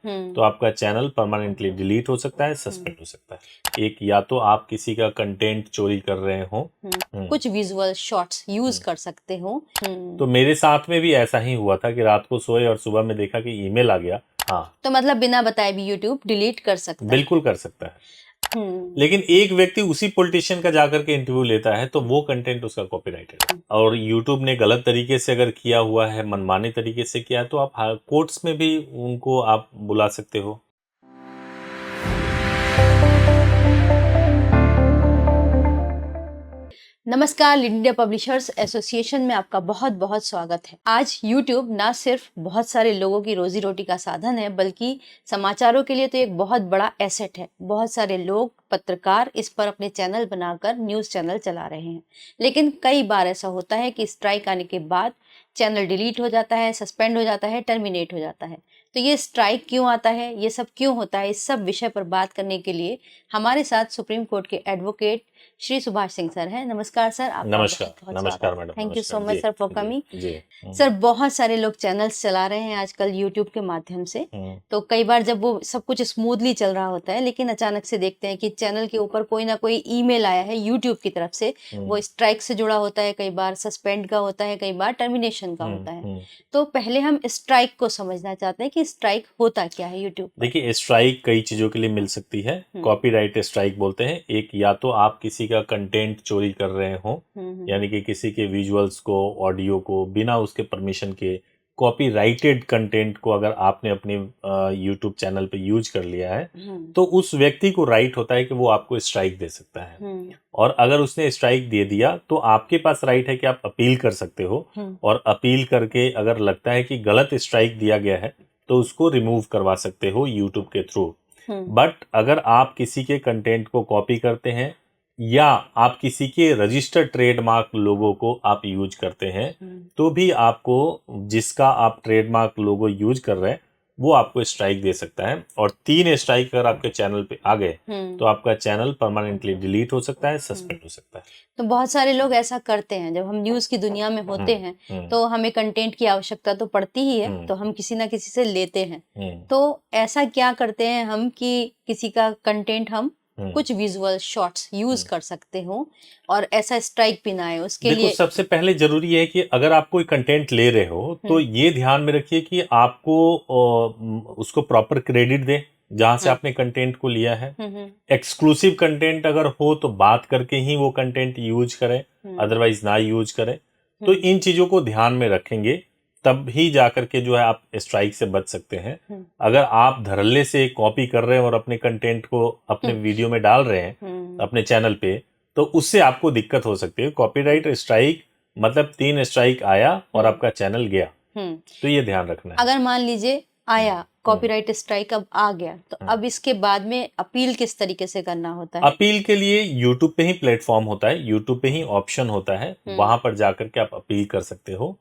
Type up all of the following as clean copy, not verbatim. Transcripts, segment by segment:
तो आपका channel permanently delete हो सकता है, सस्पेंड हो सकता है। एक, या तो आप किसी का कंटेंट चोरी कर रहे हो, कुछ विजुअल शॉट्स यूज कर सकते हो। तो मेरे साथ में भी ऐसा ही हुआ था कि रात को सोए और सुबह में देखा कि ईमेल आ गया। हाँ, तो मतलब बिना बताए भी यूट्यूब डिलीट कर सकता है। बिल्कुल कर सकता है। लेकिन एक व्यक्ति उसी पॉलिटिशियन का जाकर के इंटरव्यू लेता है तो वो कंटेंट उसका कॉपीराइटेड है, और यूट्यूब ने गलत तरीके से अगर किया हुआ है, मनमाने तरीके से किया है, तो आप कोर्ट्स में भी उनको आप बुला सकते हो। नमस्कार, लीड इंडिया पब्लिशर्स एसोसिएशन में आपका बहुत बहुत स्वागत है। आज YouTube ना सिर्फ बहुत सारे लोगों की रोजी रोटी का साधन है, बल्कि समाचारों के लिए तो एक बहुत बड़ा एसेट है। बहुत सारे लोग, पत्रकार इस पर अपने चैनल बनाकर न्यूज़ चैनल चला रहे हैं। लेकिन कई बार ऐसा होता है कि स्ट्राइक आने के बाद चैनल डिलीट हो जाता है, सस्पेंड हो जाता है, टर्मिनेट हो जाता है। तो ये स्ट्राइक क्यों आता है, ये सब क्यों होता है, इस सब विषय पर बात करने के लिए हमारे साथ सुप्रीम कोर्ट के एडवोकेट श्री सुभाष सिंह सर हैं। नमस्कार सर, आपका नमस्कार। बहुत बहुत नमस्कार स्वागत है। मैडम। थैंक यू सो नमस्कार मच सर फॉर कमिंग। जी। सर, बहुत सारे लोग चैनल्स चला रहे हैं आजकल यूट्यूब के माध्यम से। तो कई बार जब वो सब कुछ स्मूथली चल रहा होता है, लेकिन अचानक से देखते हैं कि चैनल के ऊपर कोई ना कोई ईमेल आया है यूट्यूब की तरफ से। वो स्ट्राइक से जुड़ा होता है, कई बार सस्पेंड का होता है, कई बार टर्मिनेशन का होता है। तो पहले हम स्ट्राइक को समझना चाहते हैं कि स्ट्राइक होता क्या है यूट्यूब पर। देखिए, स्ट्राइक कई चीजों के लिए मिल सकती है। कॉपीराइट स्ट्राइक बोलते हैं। एक, या तो आप किसी का कंटेंट चोरी कर रहे हो, यानी कि किसी के विजुअल्स को, ऑडियो को बिना उसके परमिशन के, कॉपीराइटेड कंटेंट को अगर आपने अपने यूट्यूब चैनल पे यूज कर लिया है, तो उस व्यक्ति को राइट होता है कि वो आपको स्ट्राइक दे सकता है। और अगर उसने स्ट्राइक दे दिया तो आपके पास राइट है कि आप अपील कर सकते हो, और अपील करके अगर लगता है कि गलत स्ट्राइक दिया गया है तो उसको रिमूव करवा सकते हो यूट्यूब के थ्रू। बट अगर आप किसी के कंटेंट को कॉपी करते हैं, या आप किसी के रजिस्टर्ड ट्रेडमार्क लोगो को आप यूज करते हैं, तो भी आपको, जिसका आप ट्रेडमार्क लोगो यूज कर रहे हैं, वो आपको स्ट्राइक दे सकता है। और 3 स्ट्राइक अगर आपके चैनल पे आ गए तो आपका चैनल परमानेंटली डिलीट हो सकता है, सस्पेंड हो सकता है। तो बहुत सारे लोग ऐसा करते हैं। जब हम न्यूज़ की दुनिया में होते हैं तो हमें कंटेंट की आवश्यकता तो पड़ती ही है, तो हम किसी ना किसी से लेते हैं। तो ऐसा क्या करते हैं हम कि किसी का कंटेंट हम कुछ विजुअल शॉट्स यूज कर सकते हो और ऐसा स्ट्राइक भी ना आए उसके देखो, लिए। सबसे पहले जरूरी है कि अगर आप कोई कंटेंट ले रहे हो तो ये ध्यान में रखिए कि आपको उसको प्रॉपर क्रेडिट दें जहां से आपने कंटेंट को लिया है। एक्सक्लूसिव कंटेंट अगर हो तो बात करके ही वो कंटेंट यूज करें, अदरवाइज ना यूज करें। तो इन चीजों को ध्यान में रखेंगे तब ही जाकर के जो है आप स्ट्राइक से बच सकते हैं। अगर आप धड़ल्ले से कॉपी कर रहे हैं और अपने कंटेंट को अपने वीडियो में डाल रहे हैं अपने चैनल पे, तो उससे आपको दिक्कत हो सकती है। कॉपीराइट स्ट्राइक मतलब 3 स्ट्राइक आया और आपका चैनल गया, तो ये ध्यान रखना है। अगर मान लीजिए आया कॉपीराइट स्ट्राइक, अब आ गया, तो अब इसके बाद में अपील किस तरीके से करना होता है? अपील के लिए यूट्यूब पे ही प्लेटफॉर्म होता है, यूट्यूब पे ही ऑप्शन होता है, वहां पर जाकर के आप अपील कर सकते हो।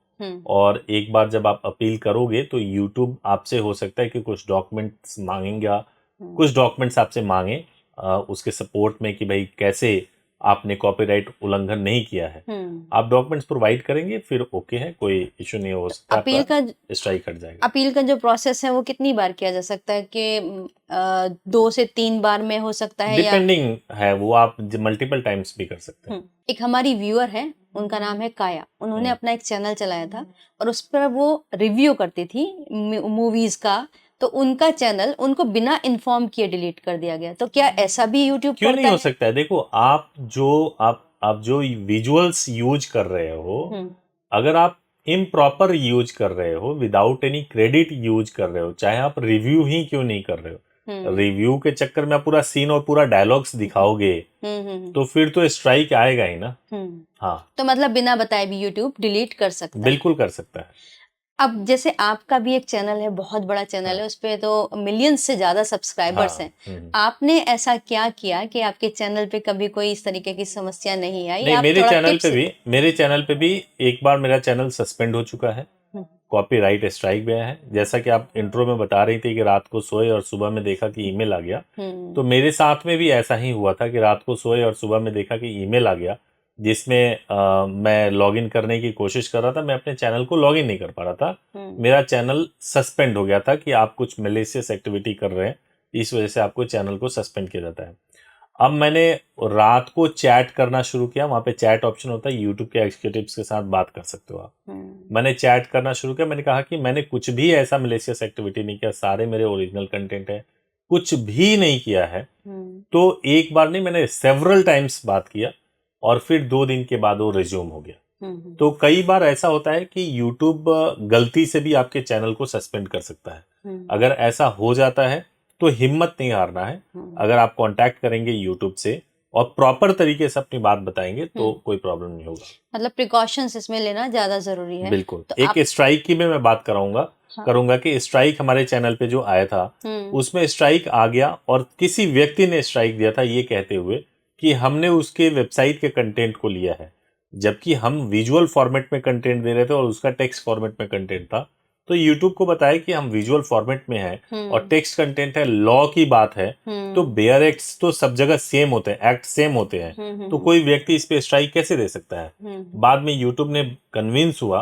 और एक बार जब आप अपील करोगे तो यूट्यूब आपसे हो सकता है कि कुछ डॉक्यूमेंट्स मांगेगा, कुछ डॉक्यूमेंट्स आपसे मांगे उसके सपोर्ट में कि भाई कैसे आपने कॉपीराइट उल्लंघन नहीं किया है। आप डॉक्यूमेंट्स प्रोवाइड करेंगे, फिर ओके है, कोई इशू नहीं हो सकता, अपील का स्ट्राइक हट जाएगा। अपील का जो प्रोसेस है वो कितनी बार किया जा सकता है कि 2 से 3 बार में हो सकता है, डिपेंडिंग है वो, आप मल्टीपल टाइम्स भी कर सकते हैं। एक हमारी व्यूअर है, उनका नाम है काया। उन्होंने अपना एक चैनल चलाया था और उस पर वो रिव्यू करती थी मूवीज का। तो उनका चैनल उनको बिना इन्फॉर्म किए डिलीट कर दिया गया। तो क्या ऐसा भी यूट्यूब क्यों करता नहीं हो है? सकता है? देखो, आप जो विजुअल्स यूज कर रहे हो, अगर आप इम्प्रॉपर यूज कर रहे हो, विदाउट एनी क्रेडिट यूज कर रहे हो, चाहे आप रिव्यू ही क्यों नहीं कर रहे हो, रिव्यू के चक्कर में आप पूरा सीन और पूरा डायलॉग्स दिखाओगे, तो फिर तो स्ट्राइक आएगा ही ना। हाँ, तो मतलब बिना बताए भी यूट्यूब डिलीट कर सकता है? बिल्कुल कर सकता है। अब जैसे आपका भी एक चैनल है, बहुत बड़ा चैनल है, उस पे तो मिलियंस से ज्यादा सब्सक्राइबर्स हैं। आपने ऐसा क्या किया कि आपके चैनल पे कभी कोई इस तरीके की समस्या नहीं आई? नहीं, आप मेरे थोड़ा चैनल पे भी एक बार मेरा चैनल सस्पेंड हो चुका है, कॉपीराइट स्ट्राइक भी आया है। जैसा कि आप इंट्रो में बता रही थी कि रात को सोए और सुबह में देखा कि ईमेल आ गया, तो मेरे साथ में भी ऐसा ही हुआ था कि रात को सोए और सुबह में देखा कि ईमेल आ गया, जिसमें मैं लॉगिन करने की कोशिश कर रहा था, मैं अपने चैनल को लॉगिन नहीं कर पा रहा था। मेरा चैनल सस्पेंड हो गया था कि आप कुछ मैलिशियस एक्टिविटी कर रहे हैं, इस वजह से आपको चैनल को सस्पेंड किया जाता है। अब मैंने रात को चैट करना शुरू किया, वहाँ पे चैट ऑप्शन होता है, यूट्यूब के एग्जीक्यूटिव्स के साथ बात कर सकते हो आप। मैंने चैट करना शुरू किया, मैंने कहा कि मैंने कुछ भी ऐसा मैलिशियस एक्टिविटी नहीं किया, सारे मेरे ओरिजिनल कंटेंट है, कुछ भी नहीं किया है। तो एक बार नहीं, मैंने सेवरल टाइम्स बात किया और फिर 2 दिन के बाद वो रिज्यूम हो गया। तो कई बार ऐसा होता है कि यूट्यूब गलती से भी आपके चैनल को सस्पेंड कर सकता है। अगर ऐसा हो जाता है तो हिम्मत नहीं हारना है। अगर आप कांटेक्ट करेंगे यूट्यूब से और प्रॉपर तरीके से अपनी बात बताएंगे तो कोई प्रॉब्लम नहीं होगा। मतलब प्रिकॉशंस इसमें लेना ज्यादा जरूरी है। बिल्कुल। तो एक स्ट्राइक की मैं बात करूंगा कि स्ट्राइक हमारे चैनल पे जो आया था उसमें स्ट्राइक आ गया और किसी व्यक्ति ने स्ट्राइक दिया था ये कहते हुए कि हमने उसके वेबसाइट के कंटेंट को लिया है, जबकि हम विजुअल फॉर्मेट में कंटेंट दे रहे थे और उसका टेक्स्ट फॉर्मेट में कंटेंट था। तो यूट्यूब को बताया कि हम विजुअल फॉर्मेट में है और टेक्स्ट कंटेंट है, लॉ की बात है, तो बेयर एक्ट्स तो सब जगह सेम होते हैं, एक्ट सेम होते हैं, तो कोई व्यक्ति इस पे स्ट्राइक कैसे दे सकता है। बाद में यूट्यूब ने कन्विंस हुआ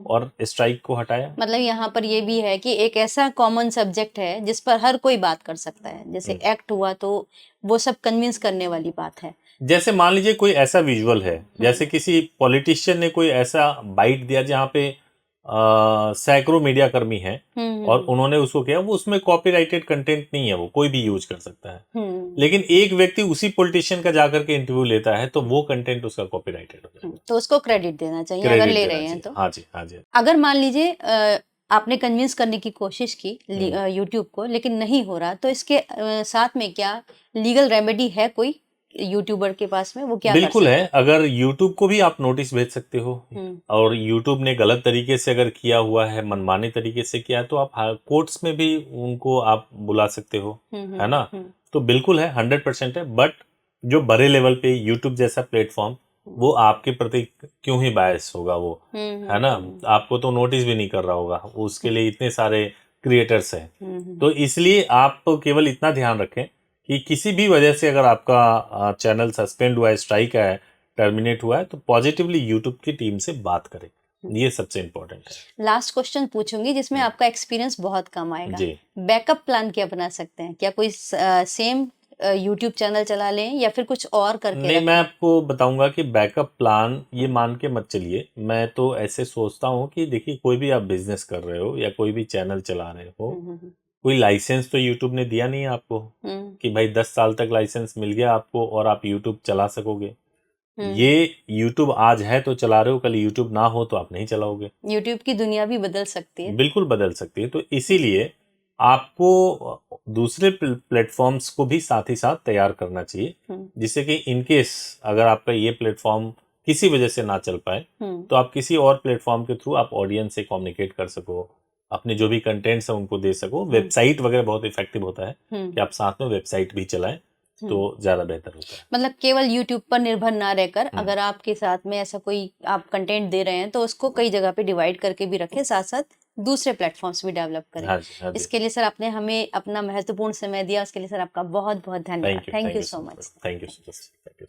और स्ट्राइक को हटाया। मतलब यहाँ पर ये भी है कि एक ऐसा कॉमन सब्जेक्ट है जिस पर हर कोई बात कर सकता है, जैसे एक्ट हुआ तो वो सब कन्विंस करने वाली बात है। जैसे मान लीजिए कोई ऐसा विजुअल है, जैसे किसी पॉलिटिशियन ने कोई ऐसा बाइट दिया जहाँ पे सैकड़ों मीडिया कर्मी हैं और उन्होंने उसको किया, वो उसमें कॉपीराइटेड कंटेंट नहीं है, वो कोई भी यूज कर सकता है। लेकिन एक व्यक्ति उसी पॉलिटिशियन का जाकर के इंटरव्यू लेता है तो वो कंटेंट उसका कॉपीराइटेड हो जाएगा, तो उसको क्रेडिट देना चाहिए अगर ले रहे हैं तो। हाँ जी, हाँ जी। अगर मान लीजिए आपने कन्विंस करने की कोशिश की यूट्यूब को लेकिन नहीं हो रहा, तो इसके साथ में क्या लीगल रेमेडी है कोई यूट्यूबर के पास में, वो क्या बिल्कुल है। अगर यूट्यूब को भी आप नोटिस भेज सकते हो और यूट्यूब ने गलत तरीके से अगर किया हुआ है, मनमाने तरीके से किया है, तो आप कोर्ट्स में भी उनको आप बुला सकते हो, है ना। तो बिल्कुल है, 100% है। बट जो बड़े लेवल पे यूट्यूब जैसा प्लेटफॉर्म, वो आपके प्रति क्यों ही बायस होगा, वो है ना, आपको तो नोटिस भी नहीं कर रहा होगा, उसके लिए इतने सारे क्रिएटर्स हैं। तो इसलिए आप केवल इतना ध्यान रखें कि किसी भी वजह से अगर आपका चैनल सस्पेंड हुआ है, स्ट्राइक है, टर्मिनेट हुआ है, तो पॉजिटिवली यूट्यूब की टीम से बात करें, ये सबसे इम्पोर्टेंट है। लास्ट क्वेश्चन पूछूंगी जिसमें आपका एक्सपीरियंस बहुत कम आएगा जी। बैकअप प्लान क्या बना सकते हैं? क्या कोई सेम यूट्यूब चैनल चला लें या फिर कुछ और करके? नहीं, मैं आपको बताऊंगा कि बैकअप प्लान ये मान के मत चलिए। मैं तो ऐसे सोचता हूँ कि देखिए, कोई भी आप बिजनेस कर रहे हो या कोई भी चैनल चला रहे हो, कोई लाइसेंस तो यूट्यूब ने दिया नहीं है आपको कि भाई 10 साल तक लाइसेंस मिल गया आपको और आप यूट्यूब चला सकोगे। ये यूट्यूब आज है तो चला रहे हो, कल यूट्यूब ना हो तो आप नहीं चलाओगे। यूट्यूब की दुनिया भी बदल सकती है। बिल्कुल बदल सकती है। तो इसीलिए आपको दूसरे प्लेटफॉर्म्स को भी साथ ही साथ तैयार करना चाहिए, जिससे कि इनकेस अगर आपका ये प्लेटफॉर्म किसी वजह से ना चल पाए तो आप किसी और प्लेटफॉर्म के थ्रू आप ऑडियंस से कम्युनिकेट कर सको, अपने जो भी कंटेंट्स हैं उनको दे सको। वेबसाइट वगैरह बहुत इफेक्टिव होता है कि आप साथ में वेबसाइट भी चलाएं तो ज्यादा बेहतर होता है। मतलब केवल यूट्यूब पर निर्भर ना रहकर अगर आपके साथ में ऐसा कोई आप कंटेंट दे रहे हैं तो उसको कई जगह पे डिवाइड करके भी रखें, साथ साथ दूसरे प्लेटफॉर्म्स भी डेवलप करें। हाँ जी, हाँ जी। इसके लिए सर आपने हमें अपना महत्वपूर्ण समय दिया, उसके लिए सर आपका बहुत बहुत धन्यवाद। Thank you so much. Thank you so much.